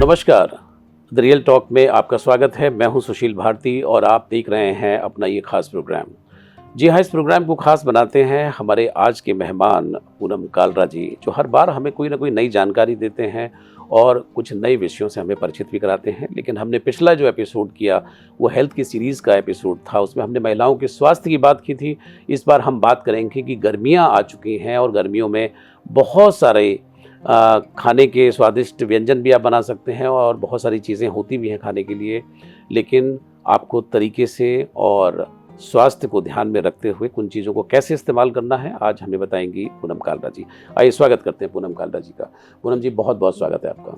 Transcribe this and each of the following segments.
नमस्कार। The real talk में आपका स्वागत है। मैं हूं सुशील भारती और आप देख रहे हैं अपना ये खास प्रोग्राम। जी हाँ, इस प्रोग्राम को खास बनाते हैं हमारे आज के मेहमान पूनम कालरा जी, जो हर बार हमें कोई ना कोई नई जानकारी देते हैं और कुछ नए विषयों से हमें परिचित भी कराते हैं। लेकिन हमने पिछला जो एपिसोड किया वो हेल्थ की सीरीज़ का एपिसोड था, उसमें हमने महिलाओं के स्वास्थ्य की बात की थी। इस बार हम बात करेंगे कि गर्मियाँ आ चुकी हैं और गर्मियों में बहुत सारे खाने के स्वादिष्ट व्यंजन भी आप बना सकते हैं और बहुत सारी चीज़ें होती भी हैं खाने के लिए, लेकिन आपको तरीके से और स्वास्थ्य को ध्यान में रखते हुए कुछ चीज़ों को कैसे इस्तेमाल करना है, आज हमें बताएंगी पूनम कालरा जी। आइए स्वागत करते हैं पूनम कालरा जी का। पूनम जी, बहुत बहुत स्वागत है आपका।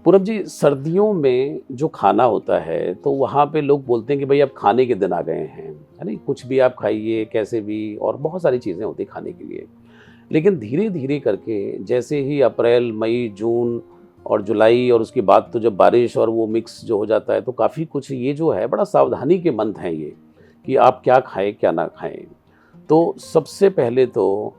पूनम जी, सर्दियों में जो खाना होता है तो वहाँ पे लोग बोलते हैं कि भाई अब खाने के दिन आ गए हैं, है नहीं, कुछ भी आप खाइए कैसे भी, और बहुत सारी चीज़ें होती हैं खाने के लिए। लेकिन धीरे धीरे करके जैसे ही अप्रैल, मई, जून और जुलाई और उसके बाद तो जब बारिश और वो मिक्स जो हो जाता है तो काफ़ी कुछ ये जो है बड़ा सावधानी के मंथ हैं ये, कि आप क्या खाएं क्या ना खाएं। तो सबसे पहले तो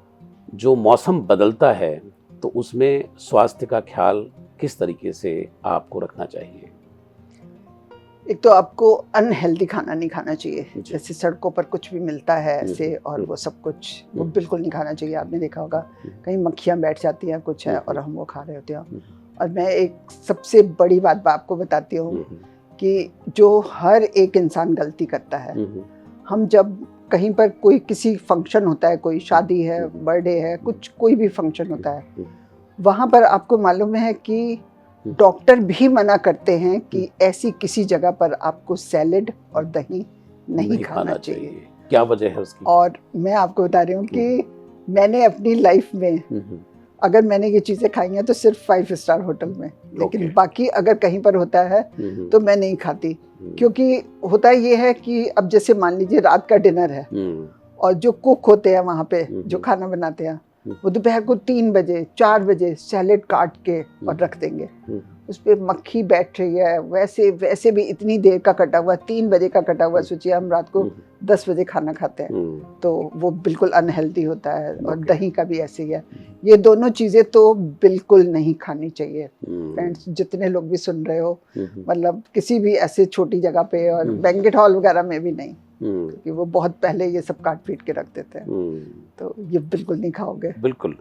जो मौसम बदलता है तो उसमें स्वास्थ्य का ख्याल किस तरीके से आपको रखना चाहिए? एक तो आपको अनहेल्दी खाना नहीं खाना चाहिए, जैसे सड़कों पर कुछ भी मिलता है ऐसे और वो सब कुछ वो बिल्कुल नहीं खाना चाहिए। आपने देखा होगा कहीं मक्खियाँ बैठ जाती हैं कुछ है और हम वो खा रहे होते हैं। और मैं एक सबसे बड़ी बात आपको बताती हूँ कि जो हर एक इंसान गलती करता है, हम जब कहीं पर कोई किसी फंक्शन होता है, कोई शादी है, बर्थडे है, कुछ कोई भी फंक्शन होता है, वहाँ पर आपको मालूम है कि डॉक्टर भी मना करते हैं कि ऐसी किसी जगह पर आपको सैलेड और दही नहीं खाना चाहिए। क्या वजह है उसकी? और मैं आपको बता रही हूँ कि मैंने अपनी लाइफ में अगर मैंने ये चीज़ें खाई हैं तो सिर्फ 5 स्टार होटल में, लेकिन बाकी अगर कहीं पर होता है तो मैं नहीं खाती। क्योंकि होता ये है कि अब जैसे मान लीजिए रात का डिनर है और जो कुक होते हैं वहाँ पे जो खाना बनाते हैं वो दोपहर को 3 बजे 4 बजे सैलेड काट के और रख देंगे, उस पर मक्खी बैठ रही है। वैसे भी इतनी देर का कटा हुआ, 3 बजे का कटा हुआ, सोचिए हम रात को 10 बजे खाना खाते हैं तो वो बिल्कुल अनहेल्दी होता है। और दही का भी ऐसे ही है। ये दोनों चीज़ें तो बिल्कुल नहीं खानी चाहिए। फ्रेंड्स, जितने लोग भी सुन रहे हो, मतलब किसी भी ऐसे छोटी जगह पे और बैंकेट हॉल वगैरह में भी नहीं, क्योंकि वो बहुत पहले ये सब काट पीट के रख देते हैं, तो ये बिल्कुल नहीं खाओगे। बिल्कुल।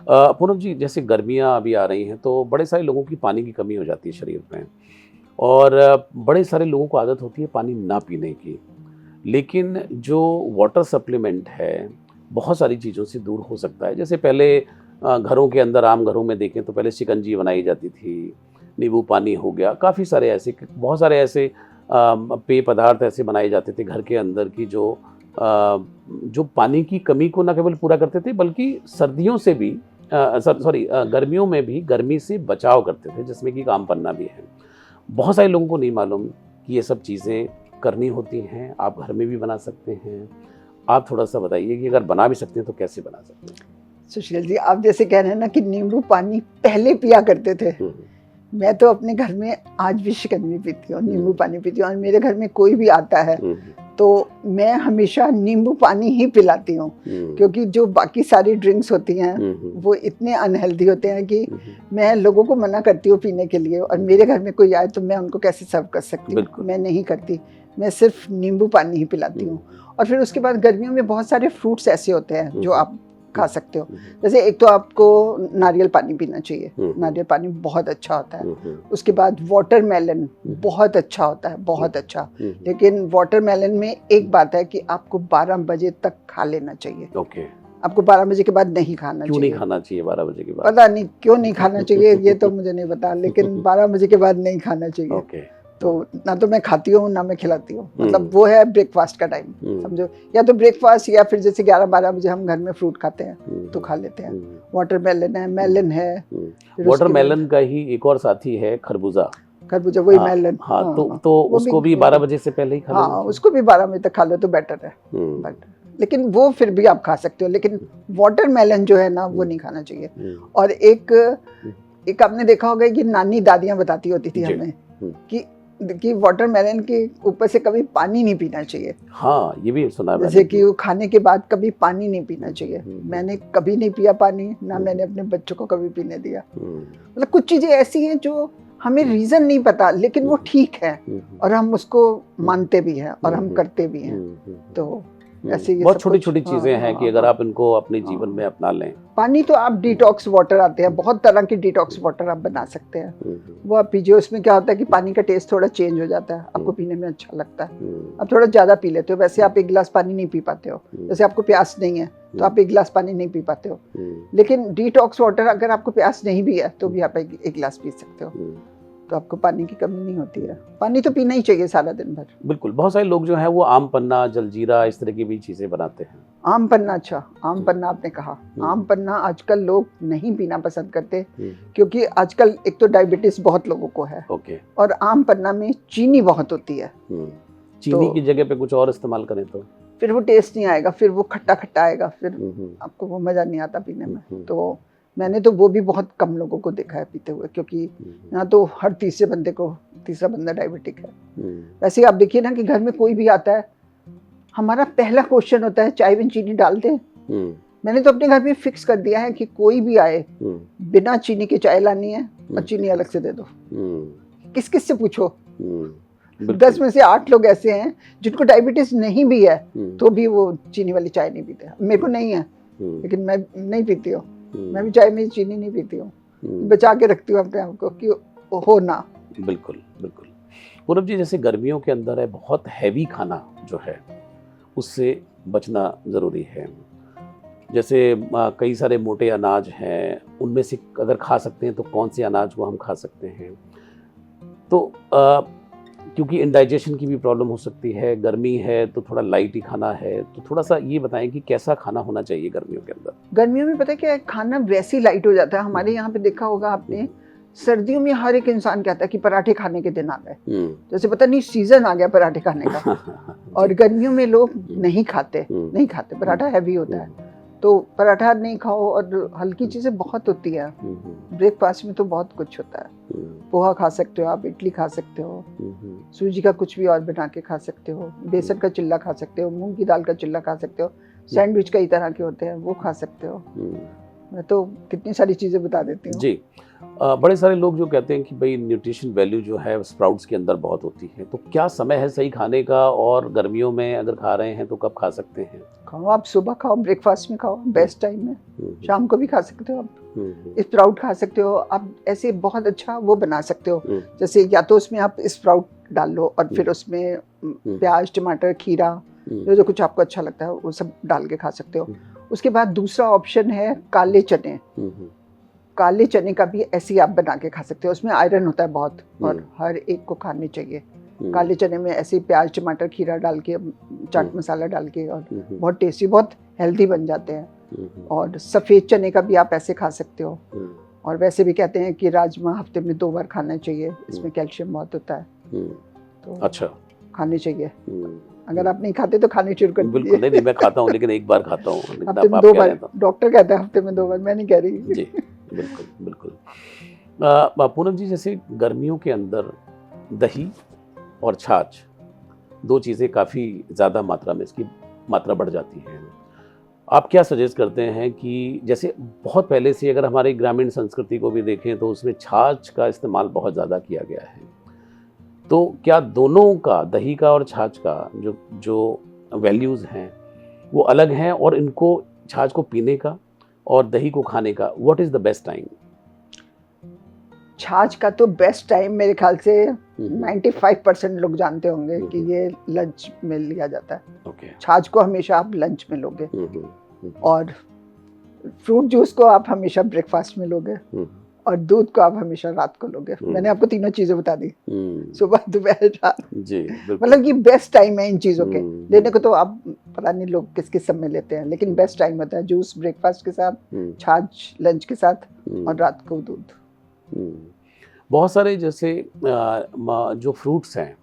पूनम जी, जैसे गर्मियाँ अभी आ रही हैं तो बड़े सारे लोगों की पानी की कमी हो जाती है शरीर में, और बड़े सारे लोगों को आदत होती है पानी ना पीने की। लेकिन जो वाटर सप्लीमेंट है बहुत सारी चीज़ों से दूर हो सकता है। जैसे पहले घरों के अंदर, आम घरों में देखें तो पहले शिकंजी बनाई जाती थी, नींबू पानी हो गया, काफ़ी सारे ऐसे, बहुत सारे ऐसे पेय पदार्थ ऐसे बनाए जाते थे घर के अंदर की जो पानी की कमी को न केवल पूरा करते थे बल्कि सर्दियों से भी गर्मियों में भी गर्मी से बचाव करते थे, जिसमें कि आम पन्ना भी है। बहुत सारे लोगों को नहीं मालूम कि ये सब चीज़ें करनी होती हैं। आप घर में भी बना सकते हैं। आप थोड़ा सा बताइए कि अगर बना भी सकते हैं तो कैसे बना सकते हैं? सुशील जी, आप जैसे कह रहे हैं ना कि नींबू पानी पहले पिया करते थे, मैं तो अपने घर में आज भी शिकंजी पीती हूँ, नींबू पानी पीती हूँ। और मेरे घर में कोई भी आता है तो मैं हमेशा नींबू पानी ही पिलाती हूँ, क्योंकि जो बाकी सारी ड्रिंक्स होती हैं वो इतने अनहेल्दी होते हैं कि मैं लोगों को मना करती हूँ पीने के लिए। और मेरे घर में कोई आए तो मैं उनको कैसे सर्व कर सकती हूँ? मैं नहीं करती, मैं सिर्फ नींबू पानी ही पिलाती हूँ। और फिर उसके बाद गर्मियों में बहुत सारे फ्रूट्स ऐसे होते हैं जो आप खा सकते हो। जैसे एक तो आपको नारियल पानी पीना चाहिए, नारियल पानी बहुत अच्छा होता है। उसके बाद वाटरमेलन बहुत अच्छा होता है, बहुत अच्छा। लेकिन वाटरमेलन में एक बात है कि आपको 12 बजे तक खा लेना चाहिए। आपको 12 बजे के बाद नहीं खाना चाहिए। क्यों नहीं खाना चाहिए 12 बजे के बाद? पता नहीं क्यों नहीं खाना चाहिए, ये तो मुझे नहीं पता, लेकिन 12 बजे के बाद नहीं खाना चाहिए। तो ना तो मैं खाती हूँ ना मैं खिलाती हूँ, मतलब वो है ब्रेकफास्ट का टाइम, समझो। या तो ब्रेकफास्ट या फिर जैसे 11-12 बजे हम घर में फ्रूट खाते हैं तो खा लेते हैं। वाटरमेलन है, मेलन है। वाटरमेलन का ही एक और साथी है खरबूजा, वही मेलन। हाँ, तो उसको भी 12 बजे से पहले ही खा लो। हाँ, उसको भी 12 बजे तक खा लो तो बेटर है। लेकिन वो फिर भी आप खा सकते हो, लेकिन वाटरमेलन जो है ना वो नहीं खाना चाहिए। और एक आपने देखा होगा कि नानी दादियाँ बताती होती थी हमें कि कि वाटरमेलन के ऊपर से कभी पानी नहीं पीना चाहिए। हाँ, ये भी सुना है जैसे कि वो खाने के बाद कभी पानी नहीं पीना चाहिए। मैंने कभी नहीं पिया पानी, ना मैंने अपने बच्चों को कभी पीने दिया। मतलब कुछ चीजें ऐसी हैं जो हमें रीजन नहीं पता, लेकिन वो ठीक है और हम उसको मानते भी हैं और हम करते भी हैं। तो ऐसे ये बहुत सब छोटी कुछ, छोटी चीजें हैं कि अगर आप इनको अपने जीवन में अपना लें। पानी तो आप डिटॉक्स वाटर आते हैं, बहुत तरह के डिटॉक्स वाटर आप बना सकते हैं, वो आप पीजिए। उसमें क्या होता है कि पानी का टेस्ट थोड़ा चेंज हो जाता है, आपको पीने में अच्छा लगता है। आप थोड़ा ज्यादा पी लेते हो, वैसे आप एक गिलास पानी नहीं पी पाते हो, जैसे आपको प्यास नहीं है तो आप एक गिलास पानी नहीं पी पाते हो। लेकिन डिटॉक्स वाटर अगर आपको प्यास नहीं भी है तो भी आप एक गिलास पी सकते हो, तो आपको पानी की कमी नहीं होती है। पानी तो पीना ही चाहिए सारा दिन भर। बिल्कुल, बहुत सारे लोग जो हैं वो आम पन्ना, जलजीरा इस तरह की भी चीजें बनाते हैं। आम पन्ना, अच्छा आम पन्ना आपने कहा, आम पन्ना आजकल लोग नहीं पीना पसंद करते क्योंकि आजकल एक तो डायबिटीज बहुत लोगों को है, और आम पन्ना में चीनी बहुत होती है। चीनी की जगह पे कुछ और इस्तेमाल करें तो फिर वो टेस्ट नहीं आएगा, फिर वो खट्टा खट्टा आएगा, फिर आपको वो मजा नहीं आता पीने में। तो मैंने तो वो भी बहुत कम लोगों को देखा है पीते हुए, क्योंकि यहाँ तो हर तीसरा बंदा डायबिटिक है। वैसे आप देखिए ना कि घर में कोई भी आता है, हमारा पहला क्वेश्चन होता है चाय में चीनी डाल दें। मैंने तो अपने घर में फिक्स कर दिया है कि कोई भी आए बिना चीनी के चाय लानी है और चीनी अलग से दे दो। किस किस से पूछो, 10 में से 8 लोग ऐसे हैं जिनको डायबिटीज नहीं भी है तो भी वो चीनी वाली चाय नहीं पीते। मेरे को नहीं है लेकिन मैं नहीं पीती हूँ, मैं भी चाय में चीनी नहीं पीती हूँ, बचा के रखती हूँ अपने आप को कि हो ना। बिल्कुल बिल्कुल। पूनम जी, जैसे गर्मियों के अंदर है, बहुत हैवी खाना जो है उससे बचना ज़रूरी है। जैसे कई सारे मोटे अनाज हैं, उनमें से अगर खा सकते हैं तो कौन से अनाज को हम खा सकते हैं? तो क्योंकि इंडाइजेशन की भी प्रॉब्लम हो सकती है, गर्मी है तो थोड़ा लाइट ही खाना है, तो थोड़ा सा ये बताएं कि कैसा खाना होना चाहिए गर्मियों के अंदर? गर्मियों में पता है क्या, खाना वैसे ही लाइट हो जाता है। हमारे यहाँ पे देखा होगा आपने, सर्दियों में हर एक इंसान कहता है कि पराठे खाने के दिन आ गए, जैसे पता नहीं सीजन आ गया पराठे खाने का। और गर्मियों में लोग नहीं खाते पराठा हैवी होता है, तो पराठा नहीं खाओ। और हल्की चीजें बहुत होती है, ब्रेकफास्ट में तो बहुत कुछ होता है। पोहा खा सकते हो आप, इडली खा सकते हो, सूजी का कुछ भी और बना के खा सकते हो, बेसन का चिल्ला खा सकते हो, मूंग की दाल का चिल्ला खा सकते हो, सैंडविच कई तरह के होते हैं वो खा सकते हो। मैं तो कितनी सारी चीज़ें बता देती हूँ जी। बड़े सारे लोग जो कहते हैं कि भाई न्यूट्रिशन वैल्यू जो है स्प्राउट्स के अंदर बहुत होती है, तो क्या समय है सही खाने का, और गर्मियों में अगर खा रहे हैं तो कब खा सकते हैं? खाओ, आप सुबह खाओ, ब्रेकफास्ट में खाओ, बेस्ट टाइम में। शाम को भी खा सकते हो आप, स्प्राउट खा सकते हो आप। ऐसे बहुत अच्छा वो बना सकते हो, जैसे या तो उसमें आप स्प्राउट डाल लो और फिर उसमें प्याज, टमाटर, खीरा, जो कुछ आपको अच्छा लगता है वो सब डाल के खा सकते हो। उसके बाद दूसरा ऑप्शन है काले चने। काले चने का भी ऐसे ही आप बना के खा सकते हो, उसमें आयरन होता है बहुत और हर एक को खाने चाहिए। काले चने में ऐसे प्याज, टमाटर, खीरा डाल के, चाट मसाला डाल के, और बहुत टेस्टी, बहुत हेल्दी बन जाते हैं। और सफ़ेद चने का भी आप ऐसे खा सकते हो। और वैसे भी कहते हैं कि राजमा हफ्ते में 2 बार खाना चाहिए, इसमें कैल्शियम बहुत होता है, तो अच्छा खाने चाहिए। अगर आप नहीं खाते तो खाने शुरू कर दीजिए। बिल्कुल नहीं, मैं खाता हूँ लेकिन एक बार खाता हूँ, हफ्ते में 2 बार, डॉक्टर कहता है हफ्ते में 2 बार, मैं नहीं कह रही। जी बिल्कुल बिल्कुल। पूनम जी, जैसे गर्मियों के अंदर दही और छाछ, 2 चीज़ें काफ़ी ज़्यादा मात्रा में इसकी मात्रा बढ़ जाती है। आप क्या सजेस्ट करते हैं कि जैसे बहुत पहले से अगर हमारी ग्रामीण संस्कृति को भी देखें तो उसमें छाछ का इस्तेमाल बहुत ज़्यादा किया गया है, तो क्या दोनों का, दही का और छाछ का जो वैल्यूज़ हैं वो अलग हैं, और इनको, छाछ को पीने का और दही को खाने का, what is the best time? छाछ का तो बेस्ट टाइम मेरे ख्याल से 95% लोग जानते होंगे कि ये लंच में लिया जाता है। छाछ को हमेशा आप लंच में लोगे, और फ्रूट जूस को आप हमेशा ब्रेकफास्ट में लोगे, और दूध को आप हमेशा रात को लोगे। मैंने आपको तीनों चीजें बता दी, सुबह, दोपहर, रात। जी, मतलब ये बेस्ट टाइम है इन चीजों के लेने को। तो आप पता नहीं लोग किस किस समय लेते हैं, लेकिन बेस्ट टाइम होता है जूस ब्रेकफास्ट के साथ, छाछ लंच के साथ, और रात को दूध। बहुत सारे जैसे जो फ्रूट्स हैं,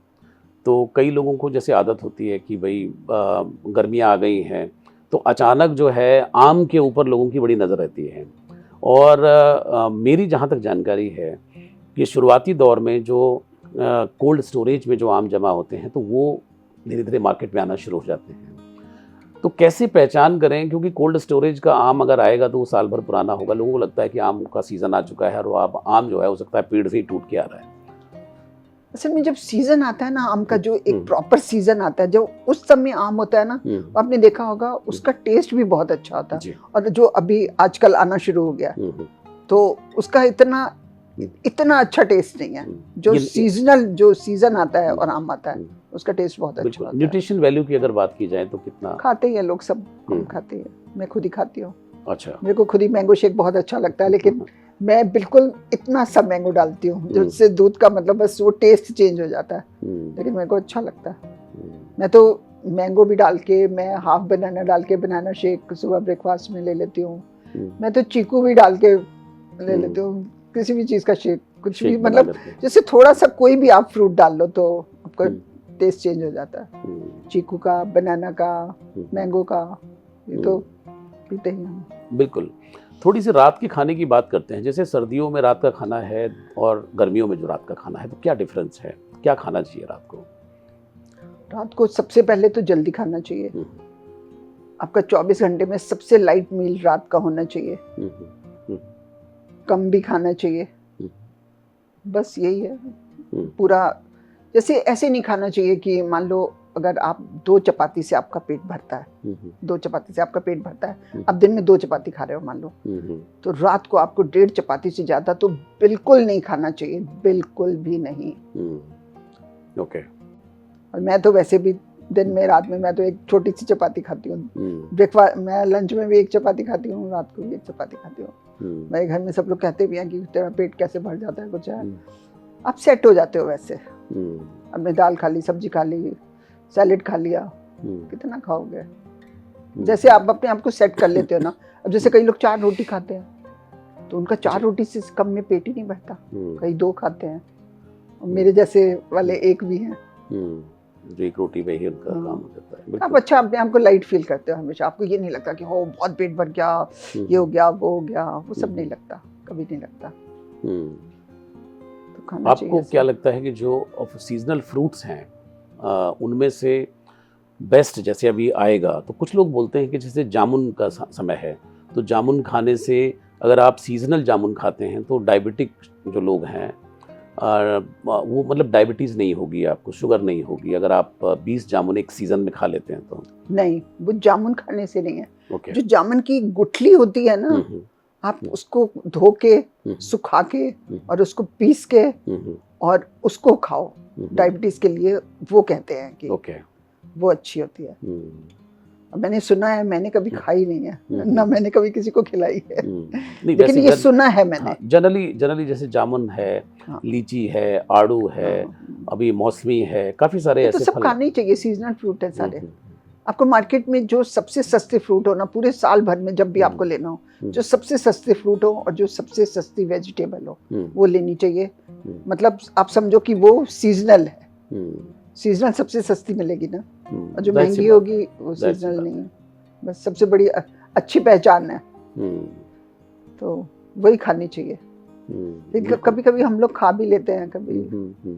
तो कई लोगों को जैसे आदत होती है कि भाई गर्मियाँ आ गई हैं तो अचानक जो है आम के ऊपर लोगों की बड़ी नज़र रहती है। और मेरी जहाँ तक जानकारी है कि शुरुआती दौर में जो कोल्ड स्टोरेज में जो आम जमा होते हैं तो वो धीरे धीरे मार्केट में आना शुरू हो जाते हैं। तो कैसे पहचान करें, क्योंकि कोल्ड स्टोरेज का आम अगर आएगा तो वो साल भर पुराना होगा, लोगों को लगता है कि आम का सीज़न आ चुका है और वो आम जो है हो सकता है पेड़ से ही टूट के आ रहा है। असल में जब सीजन आता है ना आम का, जो एक प्रॉपर सीजन आता है, जो उस समय आम होता है ना, आपने देखा होगा उसका टेस्ट भी बहुत अच्छा होता है। और जो अभी आजकल आना शुरू हो गया तो उसका इतना अच्छा टेस्ट नहीं है। जो सीजनल जो सीजन आता है और आम आता है उसका टेस्ट बहुत अच्छा होता है। न्यूट्रिशन वैल्यू की अगर बात की जाए तो कितना खाते हैं लोग, सब कम खाते हैं, मैं खुद ही खाती हूँ। अच्छा, मेरे को खुद ही मैंगो शेक बहुत अच्छा लगता है, लेकिन मैं बिल्कुल इतना सा मैंगो डालती हूँ जिससे दूध का मतलब बस वो टेस्ट चेंज हो जाता है, लेकिन मेरे को अच्छा लगता है। मैं तो मैंगो भी डाल के, मैं हाफ बनाना डाल के बनाना शेक सुबह ब्रेकफास्ट में ले लेती हूँ। मैं तो चीकू भी डाल के ले लेती हूँ, किसी भी चीज़ का शेक, कुछ भी, मतलब जैसे थोड़ा सा कोई भी आप फ्रूट डाल लो तो आपका टेस्ट चेंज हो जाता है। चीकू का, बनाना का, मैंगो का, ये तो पीते ही हम। बिल्कुल। थोड़ी सी रात के खाने की बात करते हैं। जैसे सर्दियों में रात का खाना है और गर्मियों में जो रात का खाना है, तो क्या डिफरेंस है, क्या खाना चाहिए रात को? रात को सबसे पहले तो जल्दी खाना चाहिए। आपका 24 घंटे में सबसे लाइट मील रात का होना चाहिए। कम भी खाना चाहिए, बस यही है पूरा। जैसे ऐसे नहीं खाना चाहिए कि मान लो अगर आप 2 चपाती से आपका पेट भरता है, 2 चपाती से आपका पेट भरता है, आप दिन में 2 चपाती खा रहे हो मान लो, तो रात को आपको 1.5 चपाती से ज्यादा तो बिल्कुल नहीं खाना चाहिए, बिल्कुल भी नहीं। ओके। और मैं तो वैसे भी दिन में, रात में मैं तो एक छोटी सी चपाती खाती हूँ। ब्रेकफास्ट मैं लंच में भी 1 चपाती खाती हूँ, रात को भी 1 चपाती खाती हूँ। मेरे घर में सब लोग कहते भी हैं कि तेरा पेट कैसे भर जाता है, कुछ है। आप सेट हो जाते हो वैसे। अब मैं दाल खा ली, सब्जी खा ली, सैलेड खा लिया, कितना खाओगे? जैसे आप अपने आप को सेट कर लेते हो ना। अब जैसे कई लोग 4 रोटी खाते हैं तो उनका 4 रोटी से कम में पेट ही नहीं भरता, कई 2 खाते हैं, और मेरे जैसे वाले 1 भी हैं जो 1 रोटी में ही उनका काम हो जाता है। आप अच्छा अपने आप को लाइट फील करते हो हमेशा, आपको ये नहीं लगता कि हो बहुत पेट भर गया, ये हो गया, वो हो गया, वो सब नहीं लगता, कभी नहीं लगता। तो खाना चाहिए। आपको क्या लगता है कि जो सीजनल फ्रूट्स हैं उनमें से बेस्ट जैसे अभी आएगा, तो कुछ लोग बोलते हैं कि जैसे जामुन का समय है तो जामुन खाने से, अगर आप सीजनल जामुन खाते हैं तो डायबिटिक जो लोग हैं वो मतलब डायबिटीज़ नहीं होगी, आपको शुगर नहीं होगी अगर आप 20 जामुन एक सीज़न में खा लेते हैं तो। नहीं, वो जामुन खाने से नहीं है। Okay. जो जामुन की गुठली होती है ना, आप उसको धो के, सुखा के और उसको पीस के और उसको खाओ, डायबिटीज़ के लिए वो कहते हैं कि वो अच्छी होती है। मैंने सुना है, मैंने कभी खाई नहीं है, ना मैंने कभी किसी को खिलाई है, लेकिन ये सुना है मैंने। जनरली जैसे जामुन है, लीची है, आड़ू है, अभी मौसमी है, काफी सारे ऐसे तो सब खाने ही चाहिए, सीजनल फ्रूट है सारे। आपको मार्केट में जो सबसे सस्ते फ्रूट हो ना, पूरे साल भर में जब भी आपको लेना हो, जो सबसे सस्ते फ्रूट हो और जो सबसे सस्ती वेजिटेबल हो वो लेनी चाहिए। मतलब आप समझो कि वो सीजनल है। सीजनल सबसे सस्ती मिलेगी ना, और जो महंगी होगी वो सीजनल नहीं है। बस सबसे बड़ी अच्छी पहचान है, तो वही खानी चाहिए। लेकिन कभी कभी हम लोग खा भी लेते हैं,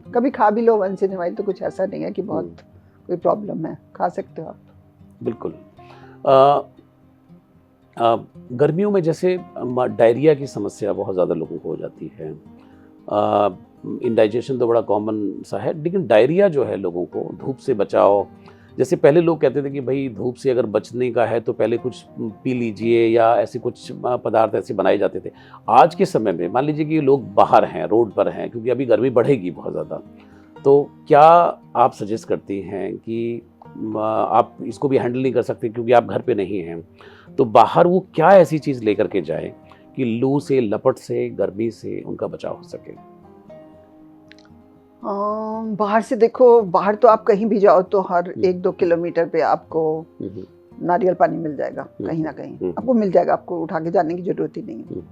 कभी खा भी लो वंस इन अ व्हाइल, तो कुछ ऐसा नहीं है कि बहुत कोई प्रॉब्लम है, खा सकते हो आप। बिल्कुल। गर्मियों में जैसे डायरिया की समस्या बहुत ज़्यादा लोगों को हो जाती है। इंडाइजेशन तो बड़ा कॉमन सा है, लेकिन डायरिया जो है लोगों को, धूप से बचाओ। जैसे पहले लोग कहते थे कि भाई धूप से अगर बचने का है तो पहले कुछ पी लीजिए, या ऐसे कुछ पदार्थ ऐसे बनाए जाते थे। आज के समय में मान लीजिए कि लोग बाहर हैं, रोड पर हैं, क्योंकि अभी गर्मी बढ़ेगी बहुत ज़्यादा, तो क्या आप सजेस्ट करती हैं कि आप इसको भी हैंडल नहीं कर सकते क्योंकि आप घर पे नहीं हैं, तो बाहर वो क्या ऐसी चीज़ लेकर के जाए कि लू से, लपट से, गर्मी से उनका बचाव हो सके? बाहर से देखो, बाहर तो आप कहीं भी जाओ तो हर 1-2 किलोमीटर पे आपको नारियल पानी मिल जाएगा, कहीं ना कहीं आपको मिल जाएगा, आपको उठा के जाने की जरूरत ही नहीं है।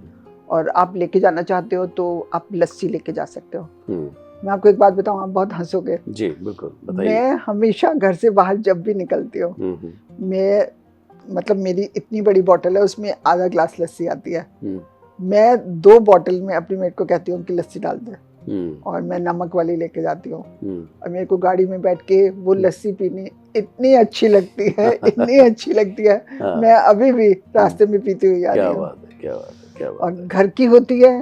और आप लेके जाना चाहते हो तो आप लस्सी लेके जा सकते हो। मैं आपको एक बात बताऊं, आप बहुत हंसोगे। जी बिल्कुल, बताइए। मैं हमेशा घर से बाहर जब भी निकलती हूँ, मैं मतलब मेरी इतनी बड़ी बोतल है, उसमें आधा ग्लास लस्सी आती है। मैं 2 बोतल में अपनी मेट को कहती हूँ कि लस्सी डाल दे, और मैं नमक वाली लेके जाती हूँ। और मेरे को गाड़ी में बैठ के वो लस्सी पीनी इतनी अच्छी लगती है, इतनी अच्छी लगती है। मैं अभी भी रास्ते में पीती हुई आ रही हूँ। क्या बात है, क्या बात है, क्या बात और घर की होती है,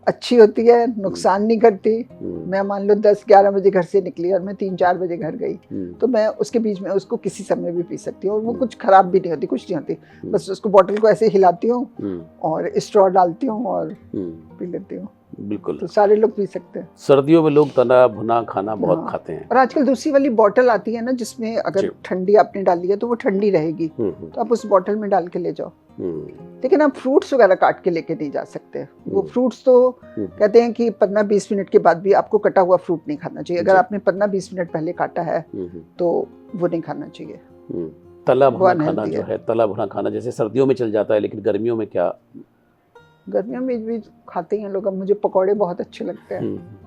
अच्छी होती है, नुकसान नहीं करती। है। मैं मान लो 10-11 बजे घर से निकली और मैं 3-4 बजे घर गई, तो मैं उसके बीच में उसको किसी समय भी पी सकती हूँ और वो कुछ खराब भी नहीं होती, कुछ नहीं होती। बस उसको बॉटल को ऐसे हिलाती हूँ और स्ट्रॉ डालती हूँ और पी लेती हूँ। बिल्कुल, तो सारे लोग पी सकते हैं। सर्दियों में लोग तना भुना खाना बहुत हाँ। खाते हैं। और आजकल दूसरी वाली बॉटल आती है ना, जिसमें अगर जी। ठंडी आपने डाली है तो वो ठंडी रहेगी, तो आप उस बॉटल में डाल के ले जाओ। लेकिन आप फ्रूट्स वगैरह काट के लेके नहीं जा सकते। वो फ्रूट्स तो कहते हैं कि 15-20 मिनट के बाद भी आपको कटा हुआ फ्रूट नहीं खाना चाहिए। अगर आपने 15-20 मिनट पहले काटा है तो वो नहीं खाना चाहिए। तला भुना खाना जो है, तला भुना खाना जैसे सर्दियों में चल जाता है, लेकिन गर्मियों में क्या? गर्मियों में भी खाते हैं लोग। अब मुझे पकौड़े बहुत अच्छे लगते हैं।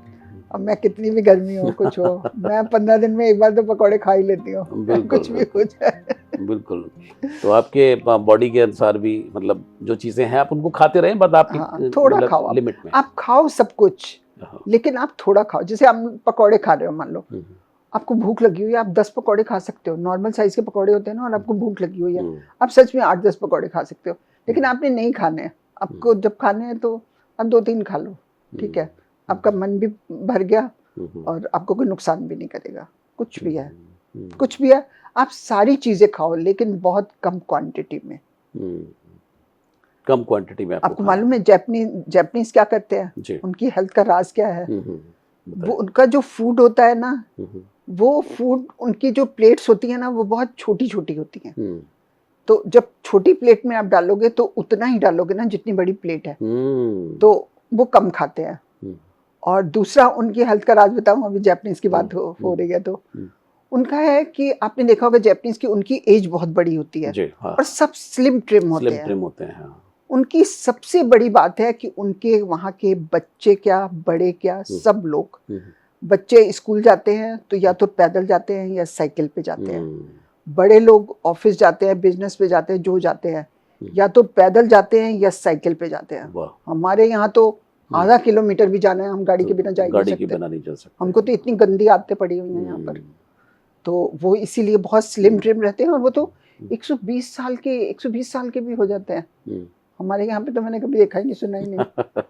अब मैं कितनी भी गर्मी हो कुछ हो, मैं 15 दिन में एक बार तो पकौड़े खा ही लेती हूँ, कुछ भी हो जाए। बिल्कुल। तो आपके बॉडी के अनुसार भी मतलब जो चीजें हैं आप उनको खाते रहें, बस आपकी हाँ, थोड़ा मतलब खाओ। लिमिट में। आप खाओ सब कुछ, लेकिन आप थोड़ा खाओ। जैसे आप पकौड़े खा रहे हो, मान लो आपको भूख लगी हुई है, आप 10 पकौड़े खा सकते हो। नॉर्मल साइज के पकौड़े होते हैं ना, और आपको भूख लगी हुई है, आप सच में 8-10 पकौड़े खा सकते हो। लेकिन आपने नहीं खाने हैं। आपको जब खाने हैं तो आप 2-3 खा लो, ठीक है। आपका मन भी भर गया और आपको कोई नुकसान भी नहीं करेगा। कुछ भी है, कुछ भी है, आप सारी चीजें खाओ, लेकिन बहुत कम क्वांटिटी में। कम क्वांटिटी में आपको मालूम है जापानीज क्या करते हैं? उनकी हेल्थ का राज क्या है? वो उनका जो फूड होता है ना, वो फूड, उनकी जो प्लेट्स होती है ना, वो बहुत छोटी छोटी होती हैं। तो जब छोटी प्लेट में आप डालोगे तो उतना ही डालोगे ना जितनी बड़ी प्लेट है। तो वो कम खाते हैं। और दूसरा, उनकी हेल्थ का राज बताऊं, अभी जापानीज की बात हो रही है तो उनका है कि आपने देखा होगा जापानीज की, उनकी एज बहुत बड़ी होती है। हाँ। और सब स्लिम ट्रिम होते हैं। हाँ। उनकी सबसे बड़ी बात है कि उनके वहाँ के बच्चे क्या, बड़े क्या, सब लोग, बच्चे स्कूल जाते हैं तो या तो पैदल जाते हैं या साइकिल पे जाते हैं। बड़े लोग ऑफिस जाते हैं, बिजनेस पे जाते हैं, जो जाते हैं, या तो पैदल जाते हैं या साइकिल पे जाते हैं। हमारे यहाँ तो आधा किलोमीटर भी जाना है, हम गाड़ी के बिना जा नहीं सकते। हमको तो इतनी गंदी आदतें पड़ी हुई हैं यहाँ पर। तो वो इसीलिए बहुत स्लिम ट्रिम रहते हैं। और वो तो 120 साल के भी हो जाते हैं। हमारे यहाँ पे तो मैंने कभी देखा ही नहीं, सुना ही नहीं।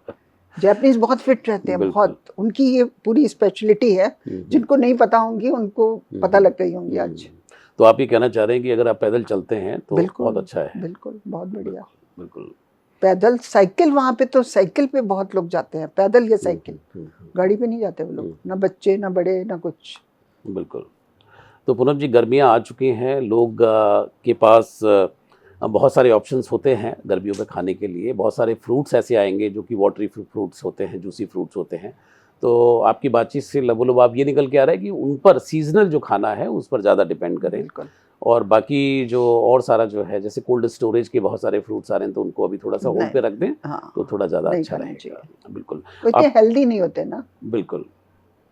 जापानीज बहुत फिट रहते हैं, बहुत। उनकी ये पूरी स्पेशलिटी है, जिनको नहीं पता होंगी उनको पता लग गई होंगी आज। तो आप ये कहना चाह रहे हैं कि अगर आप पैदल चलते हैं तो बहुत अच्छा है? बिल्कुल, बहुत बढ़िया। बिल्कुल। पैदल, साइकिल, वहाँ पे तो साइकिल पे बहुत लोग जाते हैं, पैदल या साइकिल, गाड़ी पे नहीं जाते वो लोग, ना बच्चे ना बड़े ना कुछ। बिल्कुल। तो पूनम जी, गर्मियाँ आ चुकी हैं, लोग के पास बहुत सारे ऑप्शंस होते हैं गर्मियों में खाने के लिए। बहुत सारे फ्रूट्स ऐसे आएंगे जो कि वाटरी फ्रूट्स होते हैं, जूसी फ्रूट्स होते हैं। तो आपकी बातचीत से लगभग आप ये निकल के आ रहा है कि उन पर सीजनल जो खाना है उस पर ज़्यादा डिपेंड करें। बिल्कुल। और बाकी जो और सारा जो है, जैसे कोल्ड स्टोरेज के बहुत सारे फ्रूट्स आ रहे हैं, तो उनको अभी थोड़ा सा होल्ड पे रख दें। हाँ, तो थोड़ा ज़्यादा अच्छा रहेगा। बिल्कुल, इतने हेल्दी नहीं होते ना। बिल्कुल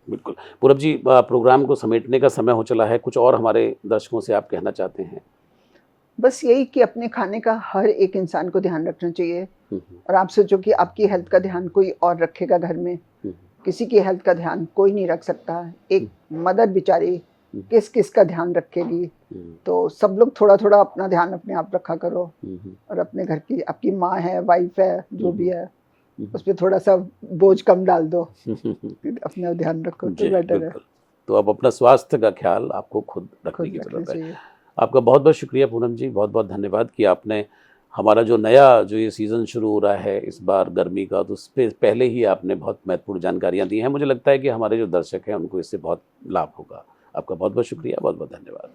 बिल्कुल। पूरब जी, प्रोग्राम को समेटने का समय हो चला है। कुछ और हमारे दर्शकों से आप कहना चाहते हैं? बस यही कि अपने खाने का हर एक इंसान को ध्यान रखना चाहिए। और आप सोचो कि आपकी हेल्थ का ध्यान कोई और रखेगा घर में, किसी की हेल्थ का ध्यान कोई नहीं रख सकता। एक मदर बेचारी किस किस का ध्यान रखेगी? तो सब लोग थोड़ा थोड़ा अपना ध्यान अपने आप रखा करो। और अपने घर की, आपकी माँ है, वाइफ है, जो भी है, उस पर थोड़ा सा बोझ कम डाल दो, अपना ध्यान रखो तो बेटर है। तो अब अपना स्वास्थ्य का ख्याल आपको खुद रखने की जरूरत है। आपका बहुत बहुत शुक्रिया पूनम जी, बहुत बहुत धन्यवाद कि आपने हमारा जो नया जो ये सीज़न शुरू हो रहा है इस बार गर्मी का, तो उस पर पहले ही आपने बहुत महत्वपूर्ण जानकारियाँ दी हैं। मुझे लगता है कि हमारे जो दर्शक हैं उनको इससे बहुत लाभ होगा। आपका बहुत बहुत शुक्रिया, बहुत बहुत धन्यवाद।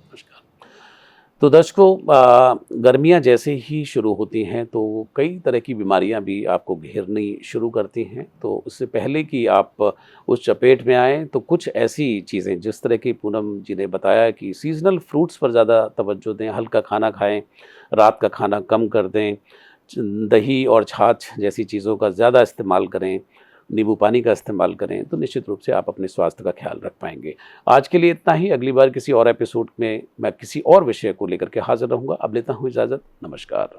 नमस्कार। तो दर्शकों, गर्मियाँ जैसे ही शुरू होती हैं तो कई तरह की बीमारियां भी आपको घेरनी शुरू करती हैं। तो उससे पहले कि आप उस चपेट में आएँ, तो कुछ ऐसी चीज़ें, जिस तरह की पूनम जी ने बताया कि सीजनल फ्रूट्स पर ज़्यादा तवज्जो दें, हल्का खाना खाएं, रात का खाना कम कर दें, दही और छाछ जैसी चीज़ों का ज़्यादा इस्तेमाल करें, नींबू पानी का इस्तेमाल करें, तो निश्चित रूप से आप अपने स्वास्थ्य का ख्याल रख पाएंगे। आज के लिए इतना ही। अगली बार किसी और एपिसोड में मैं किसी और विषय को लेकर के हाजिर रहूँगा। अब लेता हूँ इजाज़त। नमस्कार।